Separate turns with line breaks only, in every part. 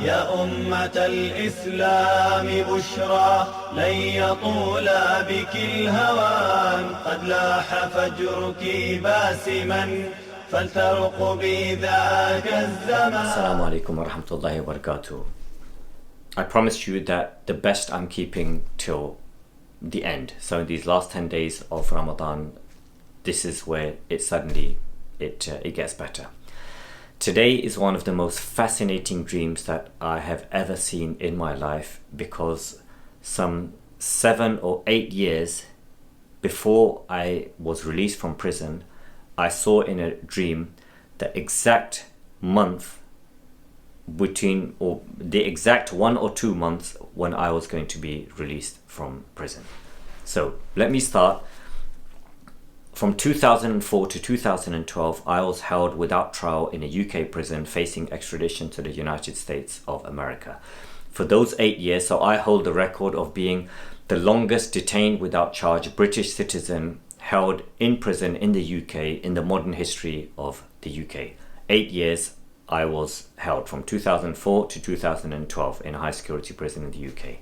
يا أمة الإسلام بشرى لن يطول بك الهوان قد لاح فجرك باسما فلترقبي ذاك الزمان.
Assalamu alaikum wa rahmatullahi wa barakatuh. I promised you that the best I'm keeping till the end. So in these last 10 days of Ramadan, this is where it suddenly it gets better. Today is one of the most fascinating dreams that I have ever seen in my life, because some 7 or 8 years before I was released from prison, I saw in a dream the exact month between, or the exact 1 or 2 months when I was going to be released from prison. So let me start. From 2004 to 2012, I was held without trial in a UK prison facing extradition to the United States of America. For those 8 years, so I hold the record of being the longest detained without charge British citizen held in prison in the UK in the modern history of the UK. 8 years I was held from 2004 to 2012 in a high security prison in the UK.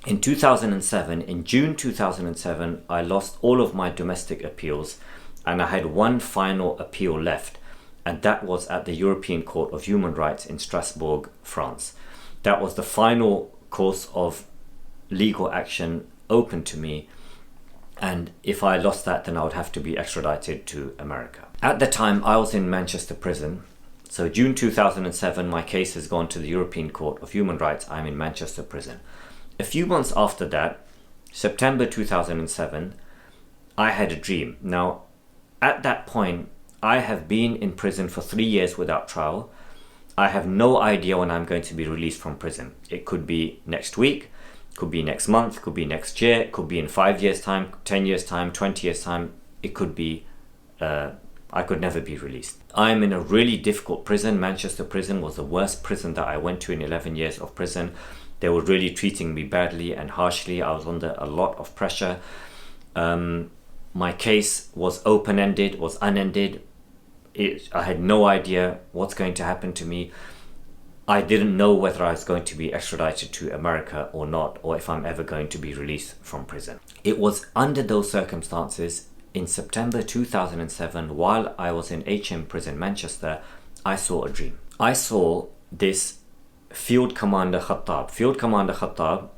In 2007, in June 2007, I lost all of my domestic appeals and I had one final appeal left, and that was at the European Court of Human Rights in Strasbourg, France. That was the final course of legal action open to me, and if I lost that, then I would have to be extradited to America. At the time, I was in Manchester prison. So June 2007, my case has gone to the European Court of Human Rights. I'm in Manchester prison. A few months after that, September 2007, I had a dream. Now, at that point, I have been in prison for 3 years without trial. I have no idea when I'm going to be released from prison. It could be next week, could be next month, could be next year, could be in 5 years' time, 10 years' time, 20 years' time. It could be, I could never be released. I'm in a really difficult prison. Manchester prison was the worst prison that I went to in 11 years of prison. They were really treating me badly and harshly. I was under a lot of pressure. My case was open-ended, was unended. I had no idea what's going to happen to me. I didn't know whether I was going to be extradited to America or not, or if I'm ever going to be released from prison. It was under those circumstances, in September 2007, while I was in HMP Prison Manchester, I saw a dream. I saw this Field Commander Khattab. Field Commander Khattab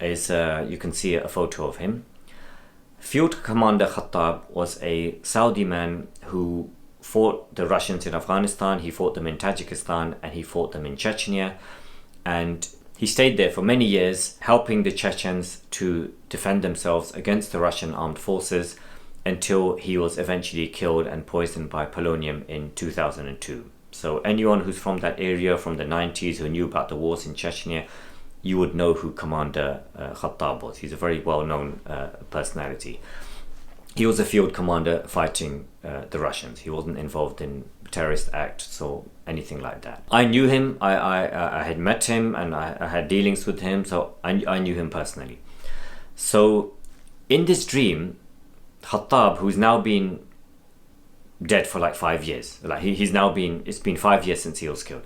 is, you can see a photo of him. Field Commander Khattab was a Saudi man who fought the Russians in Afghanistan, he fought them in Tajikistan, and he fought them in Chechnya. And he stayed there for many years, helping the Chechens to defend themselves against the Russian armed forces, until he was eventually killed and poisoned by polonium in 2002. So anyone who's from that area from the 90s who knew about the wars in Chechnya, you would know who Commander Khattab was. He's a very well-known personality. He was a field commander fighting the Russians. He wasn't involved in terrorist acts or anything like that. I knew him. I had met him and I had dealings with him, so I knew him personally. So in this dream, Khattab, who's now been dead for like 5 years, like it's been 5 years since he was killed,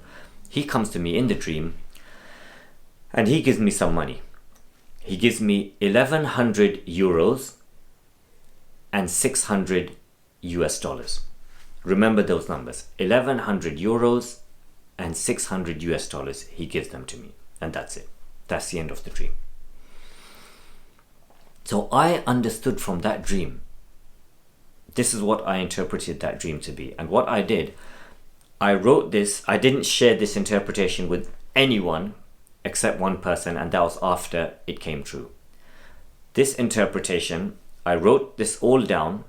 he comes to me in the dream and he gives me some money. He gives me 1,100 euros and 600 US dollars. Remember those numbers, 1,100 euros and 600 US dollars. He gives them to me, and that's it. That's the end of the dream. So I understood from that dream, this is what I interpreted that dream to be. And what I did, I wrote this. I didn't share this interpretation with anyone except one person, and that was after it came true. This interpretation, I wrote this all down.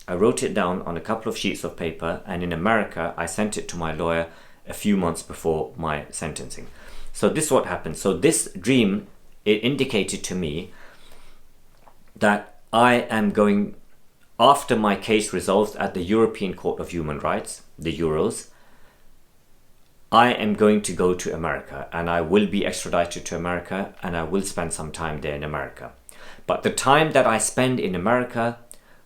I wrote it down on a couple of sheets of paper, and in America, I sent it to my lawyer a few months before my sentencing. So this is what happened. So this dream, it indicated to me that I am going, after my case resolves at the European Court of Human Rights, the Euros, I am going to go to America, and I will be extradited to America, and I will spend some time there in America. But the time that I spend in America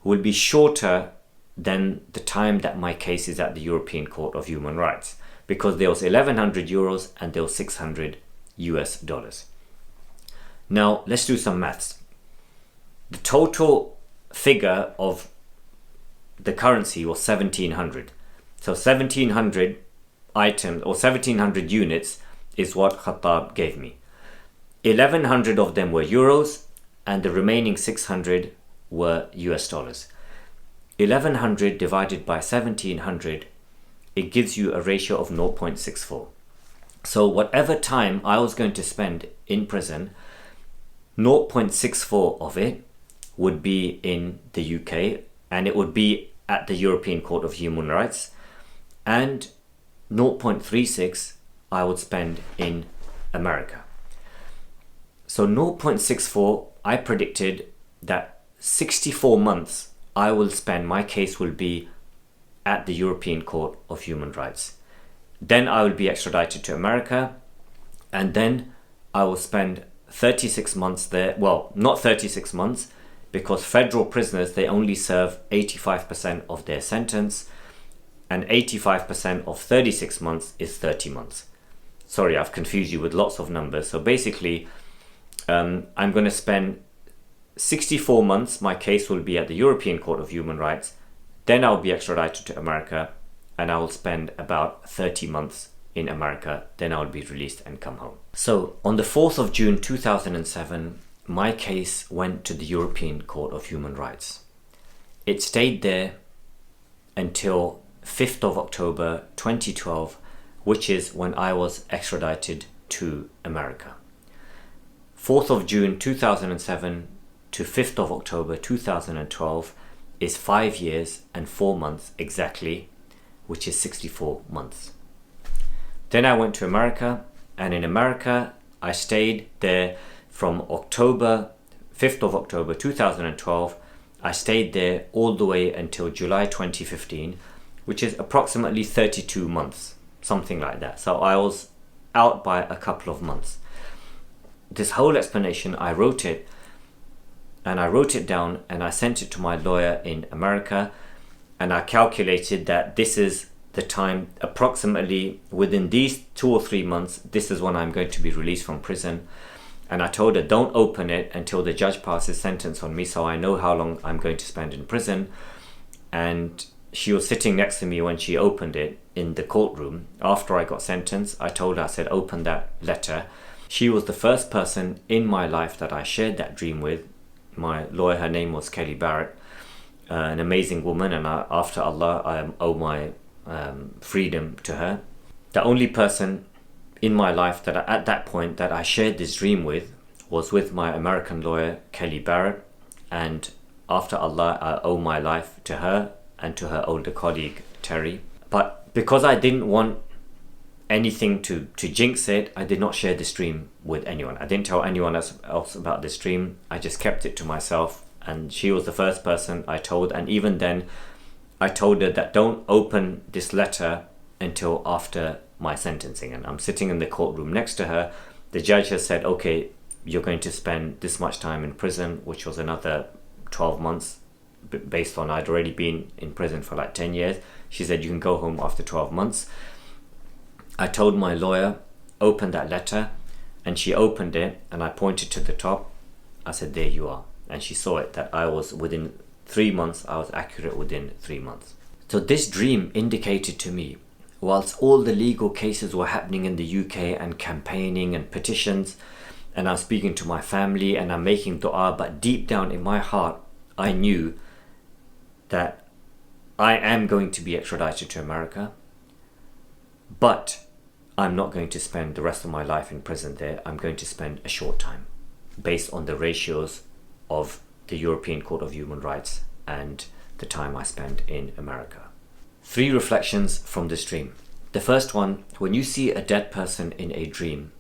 will be shorter than the time that my case is at the European Court of Human Rights. because there was 1100 euros and there was 600 US dollars. Now let's do some maths. The total figure of the currency was 1700. So 1700 items or 1700 units is what Khattab gave me. 1100 of them were euros and the remaining 600 were US dollars. 1100 divided by 1700, it gives you a ratio of 0.64. So whatever time I was going to spend in prison, 0.64 of it would be in the UK, and it would be at the European Court of Human Rights, and 0.36 I would spend in America. So 0.64, I predicted that 64 months I will spend, my case will be at the European Court of Human Rights. Then I will be extradited to America, and then I will spend 36 months there. Well, not 36 months, because federal prisoners, they only serve 85% of their sentence, and 85% of 36 months is 30 months. Sorry, I've confused you with lots of numbers. So basically, I'm going to spend 64 months, my case will be at the European Court of Human Rights, then I'll be extradited to America, and I will spend about 30 months in America, then I'll be released and come home. So on the 4th of June 2007, my case went to the European Court of Human Rights. It stayed there until 5th of October 2012, which is when I was extradited to America. 4th of June 2007 to 5th of October 2012 is 5 years and 4 months exactly, which is 64 months. Then I went to America, and in America I stayed there from 5th of October 2012. I stayed there all the way until July 2015, which is approximately 32 months, something like that. So I was out by a couple of months. This whole explanation, I wrote it down and I sent it to my lawyer in America, and I calculated that this is the time, approximately within these 2 or 3 months, this is when I'm going to be released from prison. And I told her, don't open it until the judge passes sentence on me, so I know how long I'm going to spend in prison. And she was sitting next to me when she opened it in the courtroom. After I got sentenced, I told her, I said, open that letter. She was the first person in my life that I shared that dream with. My lawyer, her name was Kelly Barrett, an amazing woman, and after Allah, I owe my freedom to her. The only person in my life that at that point that I shared this dream with was with my American lawyer, Kelly Barrett, and after Allah, I owe my life to her and to her older colleague, Terry. But because I didn't want anything to jinx it, I did not share this dream with anyone. I didn't tell anyone else about this dream. I just kept it to myself, and she was the first person I told. And even then, I told her that don't open this letter until after my sentencing. And I'm sitting in the courtroom next to her. The judge has said, okay, you're going to spend this much time in prison, which was another 12 months based on I'd already been in prison for like 10 years. She said, you can go home after 12 months. I told my lawyer, open that letter, and she opened it, and I pointed to the top. I said, there you are. And she saw it, that I was within 3 months, I was accurate within 3 months. So this dream indicated to me, whilst all the legal cases were happening in the UK and campaigning and petitions, and I'm speaking to my family and I'm making dua, but deep down in my heart, I knew that I am going to be extradited to America, but I'm not going to spend the rest of my life in prison there. I'm going to spend a short time based on the ratios of the European Court of Human Rights and the time I spent in America. 3 reflections from this dream. The first one, when you see a dead person in a dream,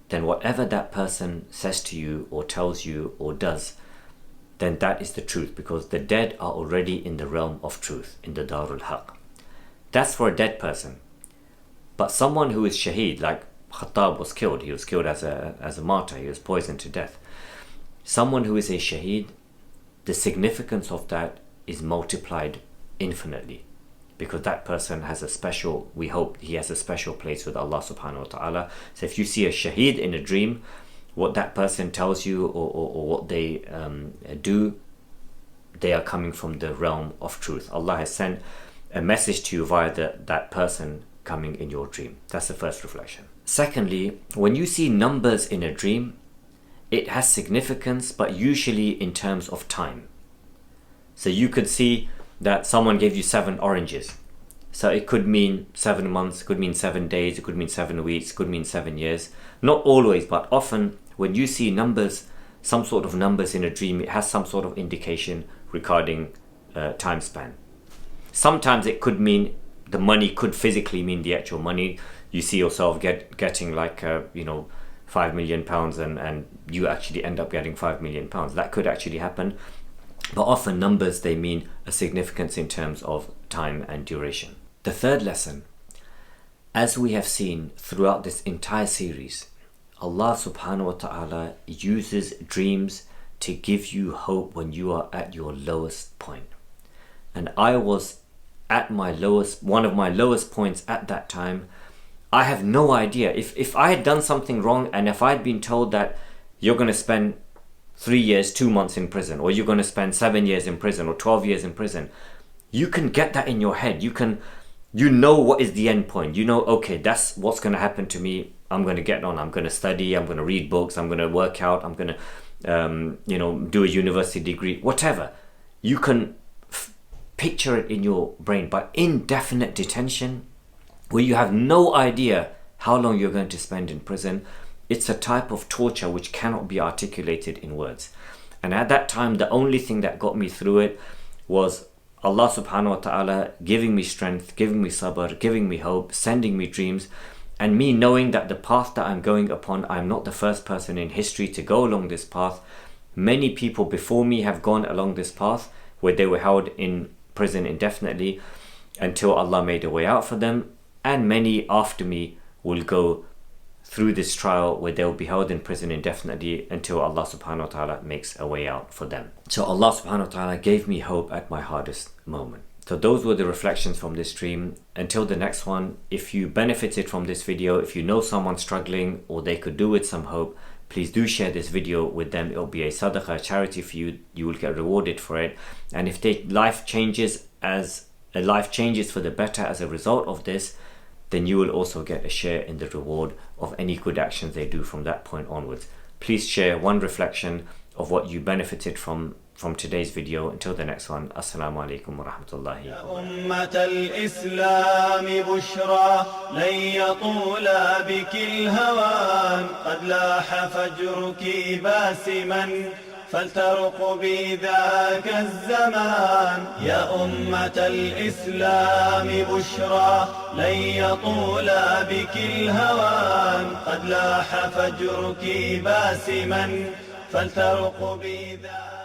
then whatever that person says to you or tells you or does, then that is the truth, because the dead are already in the realm of truth, in the Darul Haq. That's for a dead person. But someone who is shaheed, like Khattab was killed, he was killed as a martyr, he was poisoned to death. Someone who is a shaheed, the significance of that is multiplied infinitely. because that person has a special, we hope he has a special place with Allah subhanahu wa ta'ala. So if you see a shaheed in a dream, what that person tells you or what they do, they are coming from the realm of truth. Allah has sent a message to you via that person coming in your dream. That's the first reflection. Secondly, when you see numbers in a dream, it has significance, but usually in terms of time. So you could see that someone gave you 7 oranges. So it could mean 7 months, it could mean 7 days, it could mean 7 weeks, it could mean 7 years. Not always, but often when you see numbers, some sort of numbers in a dream, it has some sort of indication regarding time span. Sometimes it could mean the money, could physically mean the actual money. You see yourself getting like 5 million pounds and you actually end up getting 5 million pounds. That could actually happen. But often numbers, they mean a significance in terms of time and duration. The third lesson, as we have seen throughout this entire series, Allah subhanahu wa ta'ala uses dreams to give you hope when you are at your lowest point. And I was at my lowest, one of my lowest points at that time. I have no idea. If I had done something wrong, and if I had been told that you're going to spend 3 years, 2 months in prison, or you're going to spend 7 years in prison, or 12 years in prison, you can get that in your head. You know what is the end point. You know, okay, that's what's going to happen to me. I'm going to get on. I'm going to study. I'm going to read books. I'm going to work out. I'm going to, do a university degree, whatever. You can picture it in your brain. But indefinite detention, where you have no idea how long you're going to spend in prison, it's a type of torture which cannot be articulated in words. And at that time, the only thing that got me through it was Allah subhanahu wa ta'ala giving me strength, giving me sabr, giving me hope, sending me dreams, and me knowing that the path that I'm going upon, I'm not the first person in history to go along this path. Many people before me have gone along this path where they were held in prison indefinitely until Allah made a way out for them, and many after me will go through this trial where they'll be held in prison indefinitely until Allah subhanahu wa ta'ala makes a way out for them. So Allah subhanahu wa ta'ala gave me hope at my hardest moment. So those were the reflections from this stream. Until the next one, if you benefited from this video, if you know someone struggling or they could do with some hope, please do share this video with them. It'll be a sadaqah, a charity for you. You will get rewarded for it. And if their life changes for the better as a result of this, then you will also get a share in the reward of any good actions they do from that point onwards. Please share one reflection of what you benefited from today's video. Until the next one, Assalamu alaikum wa rahmatullahi.
يا أمة الإسلام بشرى لن يطول بك الهوان قد لاح فجرك باسما فلترقبي ذاك الزمان. يا أمة الإسلام بشرى لن يطول بك الهوان قد لاح فجرك باسما فلترقبي ذاك